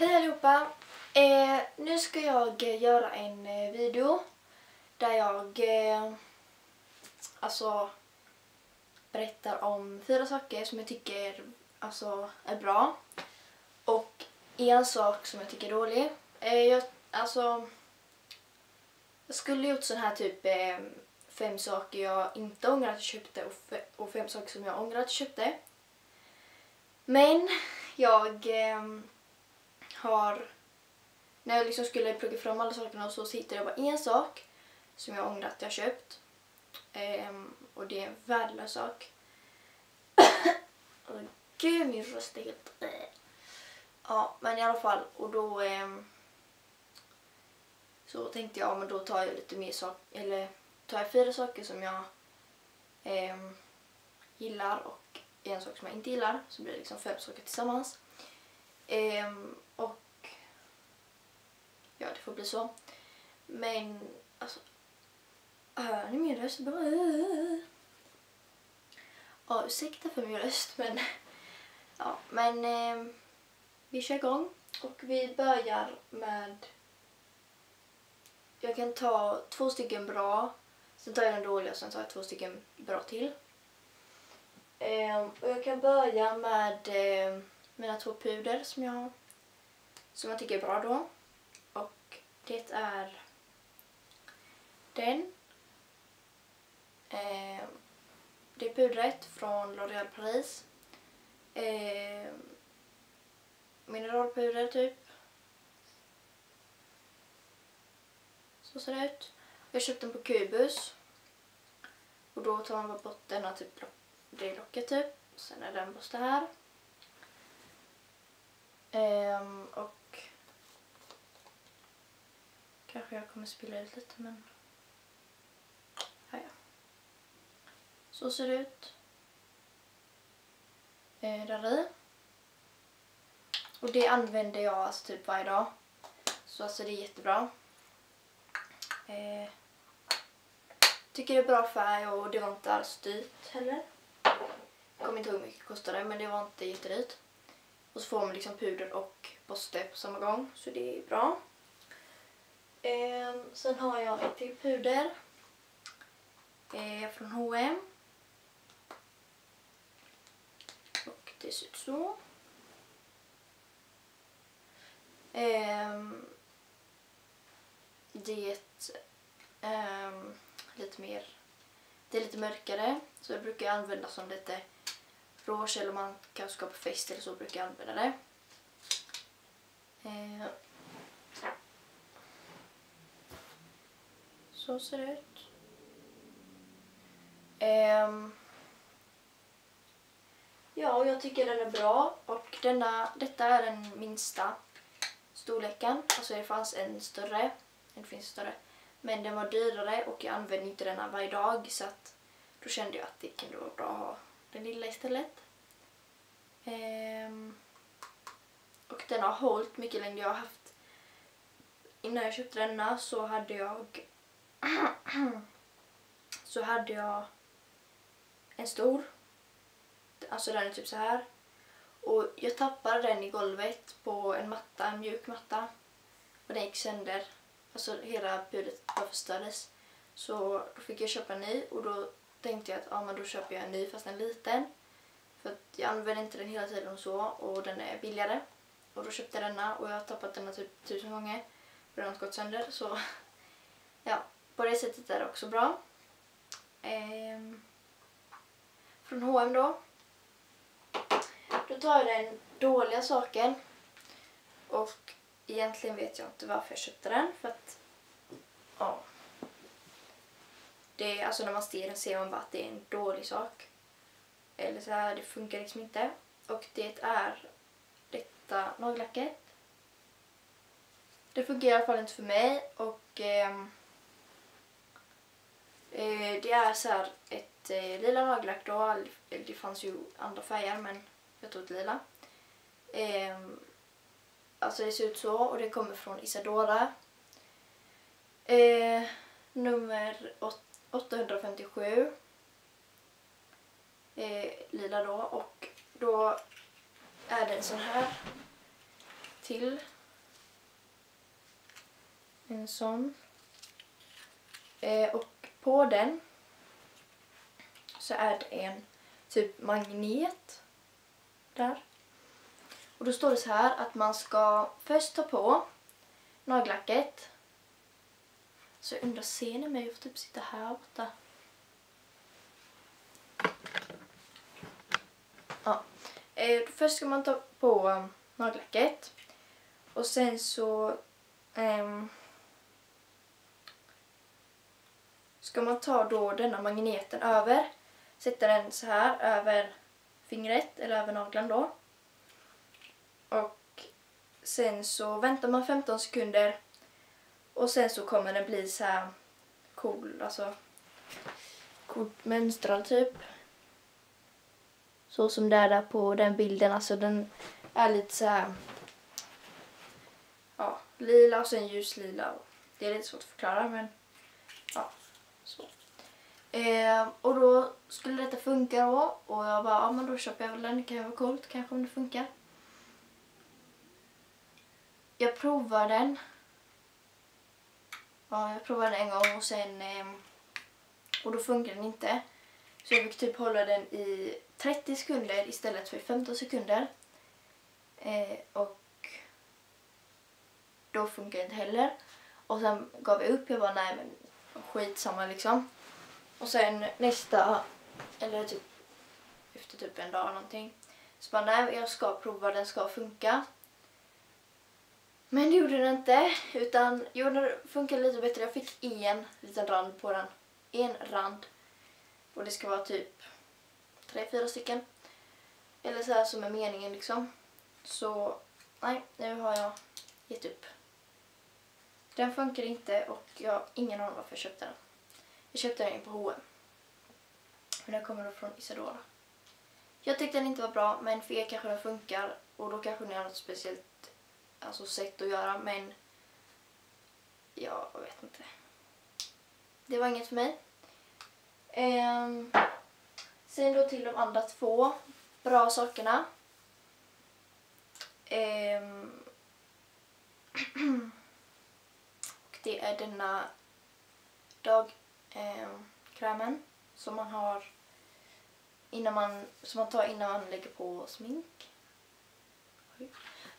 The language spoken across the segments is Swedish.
Hej allihopa! Nu ska jag göra en video där jag berättar om 4 saker som jag tycker är bra och en sak som jag tycker är dålig. Jag skulle gjort sån här typ 5 saker jag inte ångrar att jag köpte och 5 saker som jag ångrar att jag köpte. Men jag när jag liksom skulle plocka fram alla sakerna så hittade jag bara en sak som jag ångrar att jag köpt. Och det är en värdelös sak. Gud, min röst är helt... Ja, men i alla fall. Och då så tänkte jag, men då tar jag lite mer saker, eller tar jag 4 saker som jag gillar och en sak som jag inte gillar, så blir det liksom 5 saker tillsammans. Och ja, det får bli så. Men alltså, hör ni min röst? Ja, ursäkta för min röst, men ja, men vi kör igång och vi börjar med, jag kan ta 2 stycken bra, sen tar jag den dåliga och sen tar jag 2 stycken bra till. Och jag kan börja med mina 2 puder som jag tycker är bra då. Och det är den. Det är pudret från L'Oréal Paris. Mineralpuder typ. Så ser det ut. Jag köpte den på Kubus. Och då tar man bara bort denna typ, det locket typ. Sen är den borsta här. Och kanske jag kommer spilla ut lite, men här ja. Så ser det ut. Där i. Och det använder jag alltså typ varje dag. Så alltså det är jättebra. Tycker det är bra färg och det var inte alls dyrt heller. Jag kommer inte ihåg hur mycket det kostade, men det var inte jättedyrt. Och så får man liksom puder och borste på samma gång, så det är bra. Sen har jag ett till puder från H&M. Och det ser ut så. Det är lite mer, det är lite mörkare, så jag brukar använda som lite rouge, eller man kanske ska på fest eller så brukar jag använda det. Så ser det ut. Ja, och jag tycker den är bra, och detta är den minsta storleken. Alltså det fanns en större, det finns större, men den var dyrare och jag använder inte den varje dag, så att då kände jag att det kunde vara bra att ha den lilla istället. Och den har hållit mycket längre. Jag har haft, innan jag köpte denna så hade jag en stor, alltså den är typ så här, och jag tappade den i golvet på en matta, en mjuk matta, och den gick sönder, alltså hela pudret bara förstördes, så då fick jag köpa en ny, och då tänkte jag att ja, men då köper jag en ny fast en liten, för att jag använder inte den hela tiden och så, och den är billigare. Och då köpte jag denna, och jag har tappat denna typ 1000 gånger. Och den har gått sönder, så ja, på det sättet är det också bra. Från H&M då. Då tar jag den dåliga saken. Och egentligen vet jag inte varför jag köpte den, för att ja, det är, alltså när man ser den ser man bara att det är en dålig sak. Eller så här, det funkar liksom inte. Och det är detta nagellacket. Det funkar i alla fall inte för mig, och det är så här ett lila nagellack då. Det fanns ju andra färger, men jag tog ett lila. Alltså det ser ut så, och det kommer från Isadora. Nummer 857. Lila då, och då är det en sån här till En sån. Och på den så är det en typ magnet där. Och då står det så här att man ska först ta på nagellacket. Så jag undrar, ser ni mig? Jag får typ sitta här borta. Ja. Först ska man ta på nagellacket. Och sen så ska man ta då denna magneten över. Sätta den så här över fingret eller över nageln då. Och sen så väntar man 15 sekunder. Och sen så kommer den bli så här cool, alltså coolt mönstrad typ. Så som det är där på den bilden, alltså den är lite så här, ja, lila och sen ljuslila. Det är lite svårt att förklara, men ja, så. Och då skulle detta funka då, och jag bara, ja men då köper jag väl den, det kan ju vara coolt kanske om det funkar. Jag provar den. Ja, jag provade den en gång och sen och då funkar den inte. Så jag fick typ hålla den i 30 sekunder istället för 15 sekunder. Och då funkar det inte heller. Och sen gav jag upp, jag bara nej men skitsamma liksom. Och sen nästa, eller typ efter typ en dag någonting, så bara nej jag ska prova, den ska funka. Men det gjorde den inte, utan den funkade lite bättre. Jag fick en liten rand på den. En rand. Och det ska vara typ 3-4 stycken. Eller så här som är meningen liksom. Så nej, nu har jag gett upp. Den funkar inte och jag har ingen aning varför jag köpte den. Jag köpte den på H&M. Men den kommer då från Isadora. Jag tyckte den inte var bra, men för er kanske den funkar. Och då kanske ni har något speciellt sätt att göra, men jag vet inte. Det var inget för mig. Sen då till de andra två bra sakerna. Och det är denna dagkrämen som man har som man tar innan man lägger på smink.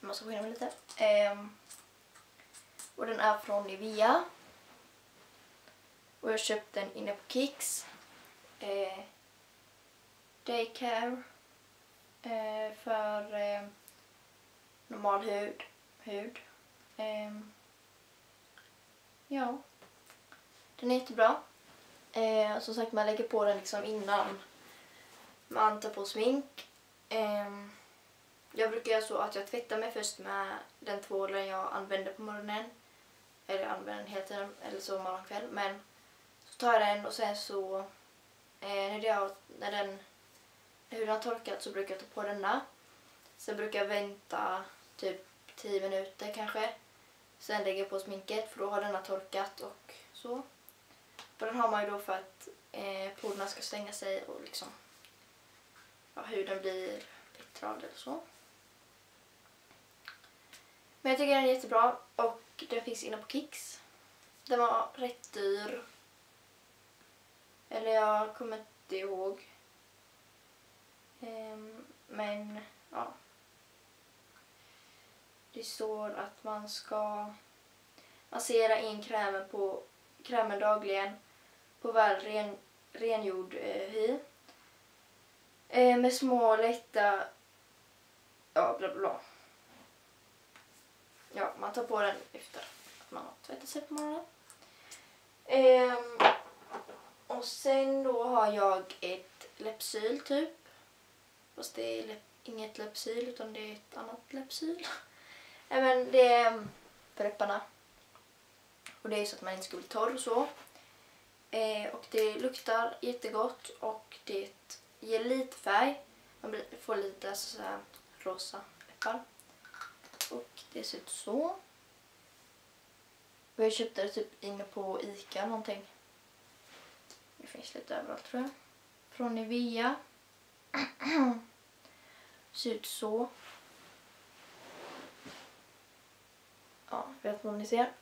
Man ska skilja mig lite. Och den är från Nivea. Och jag köpte den inne på Kicks. Daycare. För normal hud. Ja. Den är jättebra. Som sagt, man lägger på den liksom innan man tar på smink. Jag brukar göra så att jag tvättar mig först med den tvålen jag använder på morgonen. Eller jag använder den hela tiden, eller så morgon och kväll. Men så tar jag den och sen så när huden har torkat så brukar jag ta på denna. Sen brukar jag vänta typ 10 minuter kanske. Sen lägger jag på sminket för då har denna torkat och så. Och den har man ju då för att porerna ska stänga sig och liksom huden blir glittrad eller så. Men jag tycker den är jättebra och den finns inne på Kicks. Den var rätt dyr. Eller jag kommer inte ihåg. Men ja. Det står att man ska massera in krämen dagligen på väl rengjord hy. Med små lätta bla bla bla. Ja, man tar på den efter att man har tvättat sig på morgonen. Och sen då har jag ett läppsyl typ. Fast det är inget läppsyl utan det är ett annat läppsyl. Men det är för läpparna. Och det är så att man inte ska bli torr och så. Och det luktar jättegott och det ger lite färg. Man får lite så här rosa läppar. Och det ser ut så. Jag köpte det typ inne på Ica någonting. Det finns lite överallt tror jag. Från Nivea. Ser ut så. Ja, vet vad ni ser.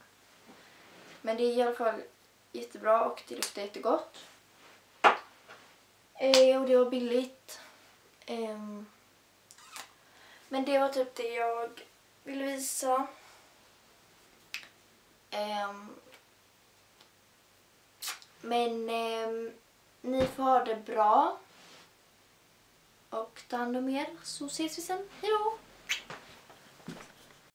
Men det är i alla fall jättebra och det luktar jättegott. Och det var billigt. Men det var typ det jag ville visa. Men ni får ha det bra. Och ta hand om er så ses vi sen. Hejdå!